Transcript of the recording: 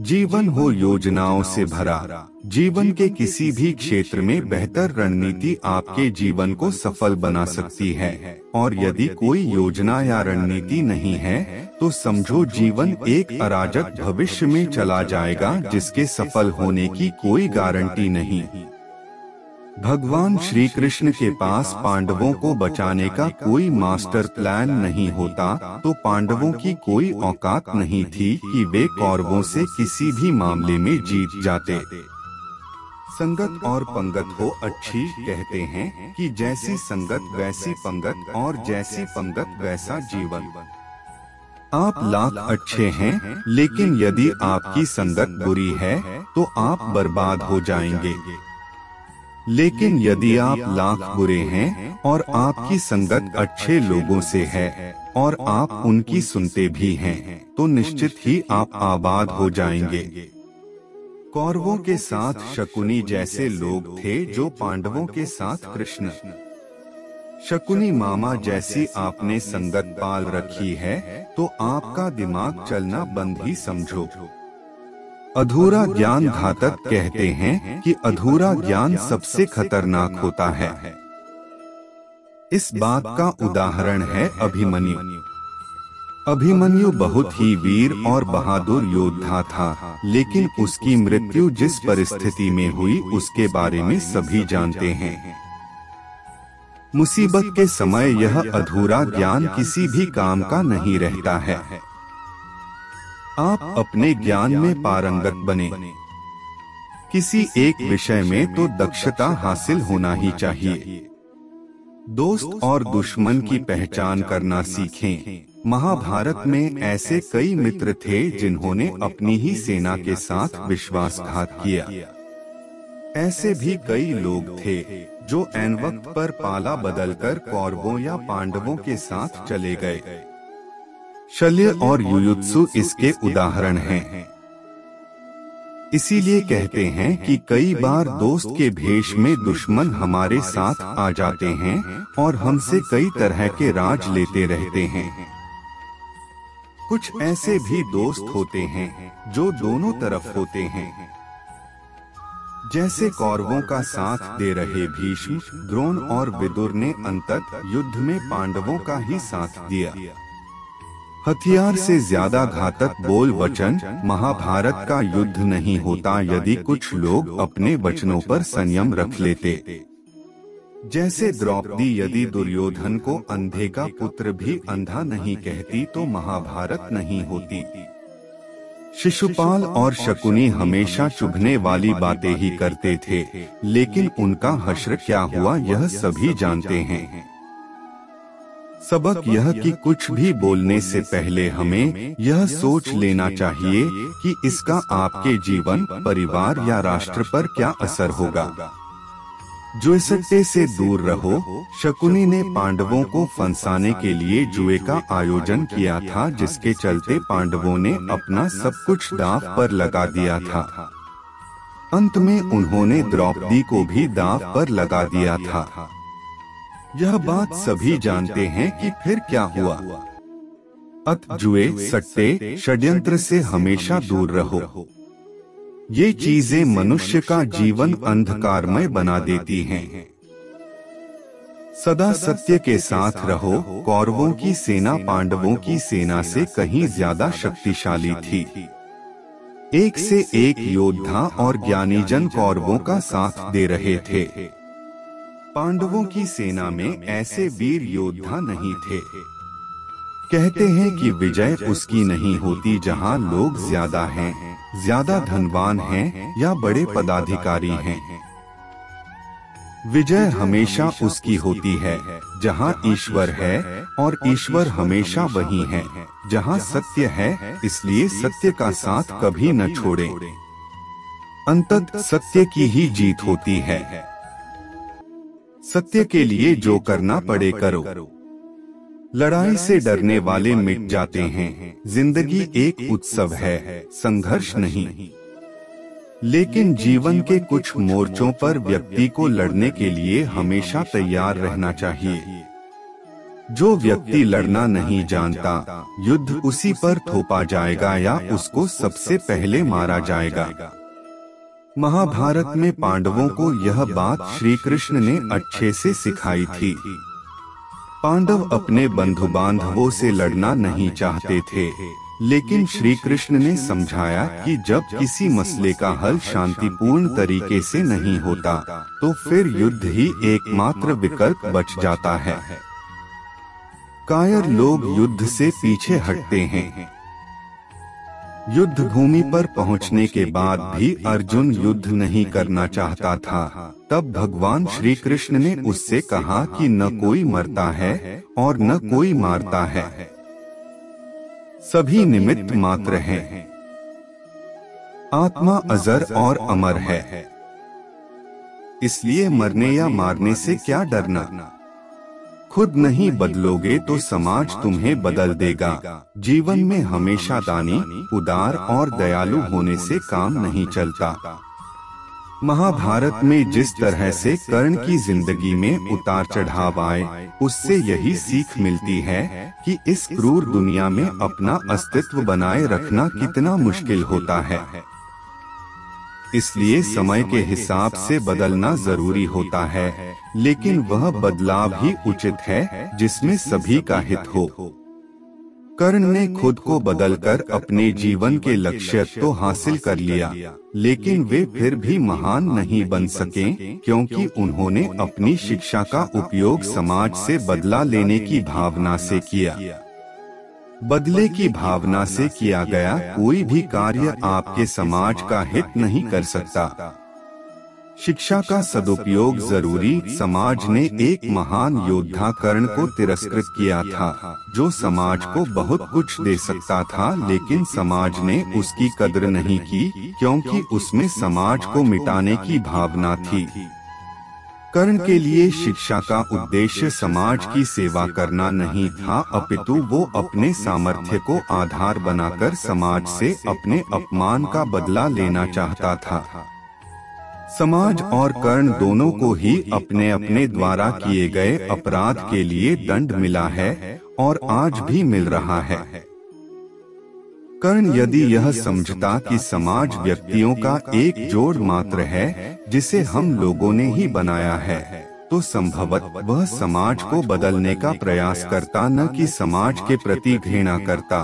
जीवन हो योजनाओं से भरा। जीवन के किसी भी क्षेत्र में बेहतर रणनीति आपके जीवन को सफल बना सकती है, और यदि कोई योजना या रणनीति नहीं है तो समझो जीवन एक अराजक भविष्य में चला जाएगा जिसके सफल होने की कोई गारंटी नहीं। भगवान श्री कृष्ण के पास पांडवों को बचाने का कोई मास्टर प्लान नहीं होता तो पांडवों की कोई औकात नहीं थी कि वे कौरवों से किसी भी मामले में जीत जाते। संगत और पंगत हो अच्छी, कहते हैं कि जैसी संगत वैसी पंगत, और जैसी पंगत वैसा जीवन। आप लाख अच्छे हैं, लेकिन यदि आपकी संगत बुरी है तो आप बर्बाद हो जाएंगे। लेकिन यदि आप लाख बुरे हैं और आपकी संगत अच्छे लोगों से है और आप उनकी सुनते भी हैं, तो निश्चित ही आप आबाद हो जाएंगे। कौरवों के साथ शकुनी जैसे लोग थे जो पांडवों के साथ कृष्ण। शकुनी मामा जैसी आपने संगत पाल रखी है तो आपका दिमाग चलना बंद ही समझो। अधूरा ज्ञान घातक, कहते हैं कि अधूरा ज्ञान सबसे खतरनाक होता है। इस बात का उदाहरण है अभिमन्यु। अभिमन्यु बहुत ही वीर और बहादुर योद्धा था, लेकिन उसकी मृत्यु जिस परिस्थिति में हुई उसके बारे में सभी जानते हैं। मुसीबत के समय यह अधूरा ज्ञान किसी भी काम का नहीं रहता है। आप अपने ज्ञान में पारंगत बने। किसी एक विषय में तो दक्षता हासिल होना ही चाहिए। दोस्त और दुश्मन की पहचान करना सीखें। महाभारत में ऐसे कई मित्र थे जिन्होंने अपनी ही सेना के साथ विश्वासघात किया। ऐसे भी कई लोग थे जो ऐन वक्त पर पाला बदलकर कौरवों या पांडवों के साथ चले गए। शल्य और युयुत्सु इसके उदाहरण हैं। इसीलिए कहते हैं कि कई बार दोस्त के भेष में दुश्मन हमारे साथ आ जाते हैं और हमसे कई तरह के राज लेते रहते हैं। कुछ ऐसे भी दोस्त होते हैं जो दोनों तरफ होते हैं। जैसे कौरवों का साथ दे रहे भीष्म, द्रोण और विदुर ने अंततः युद्ध में पांडवों का ही साथ दिया। हथियार से ज्यादा घातक बोल वचन महाभारत का युद्ध नहीं होता यदि कुछ लोग अपने वचनों पर संयम रख लेते। जैसे द्रौपदी यदि दुर्योधन को अंधे का पुत्र भी अंधा नहीं कहती तो महाभारत नहीं होती। शिशुपाल और शकुनी हमेशा चुभने वाली बातें ही करते थे, लेकिन उनका हश्र क्या हुआ यह सभी जानते हैं। सबक यह कि कुछ भी बोलने से पहले हमें यह सोच लेना चाहिए कि इसका आपके जीवन, परिवार या राष्ट्र पर क्या असर होगा। जुएसट्टे से दूर रहो। शकुनी ने पांडवों को फंसाने के लिए जुए का आयोजन किया था, जिसके चलते पांडवों ने अपना सब कुछ दांव पर लगा दिया था। अंत में उन्होंने द्रौपदी को भी दांव पर लगा दिया था। यह बात सभी जानते हैं कि फिर क्या हुआ। अत जुए, सट्टे, षड्यंत्र से हमेशा दूर रहो। ये चीजें मनुष्य का जीवन अंधकारमय बना देती हैं। सदा सत्य के साथ रहो। कौरवों की सेना पांडवों की सेना से कहीं ज्यादा शक्तिशाली थी। एक से एक योद्धा और ज्ञानी जन कौरवों का साथ दे रहे थे। पांडवों की सेना में ऐसे वीर योद्धा नहीं थे। कहते हैं कि विजय उसकी नहीं होती जहां लोग ज्यादा हैं, ज्यादा धनवान हैं या बड़े पदाधिकारी हैं। विजय हमेशा उसकी होती है जहां ईश्वर है, और ईश्वर हमेशा वही है जहां सत्य है। इसलिए सत्य का साथ कभी न छोड़ें। अंततः सत्य की ही जीत होती है। सत्य के लिए जो करना पड़े करो। लड़ाई से डरने वाले मिट जाते हैं। जिंदगी एक उत्सव है, संघर्ष नहीं। लेकिन जीवन के कुछ मोर्चों पर व्यक्ति को लड़ने के लिए हमेशा तैयार रहना चाहिए। जो व्यक्ति लड़ना नहीं जानता, युद्ध उसी पर थोपा जाएगा या उसको सबसे पहले मारा जाएगा। महाभारत में पांडवों को यह बात श्री कृष्ण ने अच्छे से सिखाई थी। पांडव अपने बंधु बांधवों से लड़ना नहीं चाहते थे, लेकिन श्री कृष्ण ने समझाया कि जब किसी मसले का हल शांतिपूर्ण तरीके से नहीं होता, तो फिर युद्ध ही एकमात्र विकल्प बच जाता है। कायर लोग युद्ध से पीछे हटते हैं। युद्ध भूमि पर पहुंचने के बाद भी अर्जुन युद्ध नहीं करना चाहता था। तब भगवान श्री कृष्ण ने उससे कहा कि न कोई मरता है और न कोई मारता है, सभी निमित्त मात्र हैं। आत्मा अजर और अमर है, इसलिए मरने या मारने से क्या डरना। खुद नहीं बदलोगे तो समाज तुम्हें बदल देगा। जीवन में हमेशा दानी, उदार और दयालु होने से काम नहीं चलता। महाभारत में जिस तरह से कर्ण की जिंदगी में उतार चढ़ाव आए, उससे यही सीख मिलती है कि इस क्रूर दुनिया में अपना अस्तित्व बनाए रखना कितना मुश्किल होता है। इसलिए समय के हिसाब से बदलना जरूरी होता है, लेकिन वह बदलाव ही उचित है जिसमें सभी का हित हो। कर्ण ने खुद को बदलकर अपने जीवन के लक्ष्य तो हासिल कर लिया, लेकिन वे फिर भी महान नहीं बन सके, क्योंकि उन्होंने अपनी शिक्षा का उपयोग समाज से बदला लेने की भावना से किया। बदले की भावना से किया गया कोई भी कार्य आपके समाज का हित नहीं कर सकता। शिक्षा का सदुपयोग जरूरी। समाज ने एक महान योद्धा कर्ण को तिरस्कृत किया था, जो समाज को बहुत कुछ दे सकता था, लेकिन समाज ने उसकी कद्र नहीं की, क्योंकि उसमें समाज को मिटाने की भावना थी। कर्ण के लिए शिक्षा का उद्देश्य समाज की सेवा करना नहीं था, अपितु वो अपने सामर्थ्य को आधार बनाकर समाज से अपने अपमान का बदला लेना चाहता था। समाज और कर्ण दोनों को ही अपने अपने द्वारा किए गए अपराध के लिए दंड मिला है और आज भी मिल रहा है। कर्ण यदि यह समझता कि समाज व्यक्तियों का एक जोड़ मात्र है जिसे हम लोगों ने ही बनाया है, तो संभवतः वह समाज को बदलने का प्रयास करता, न कि समाज के प्रति घृणा करता।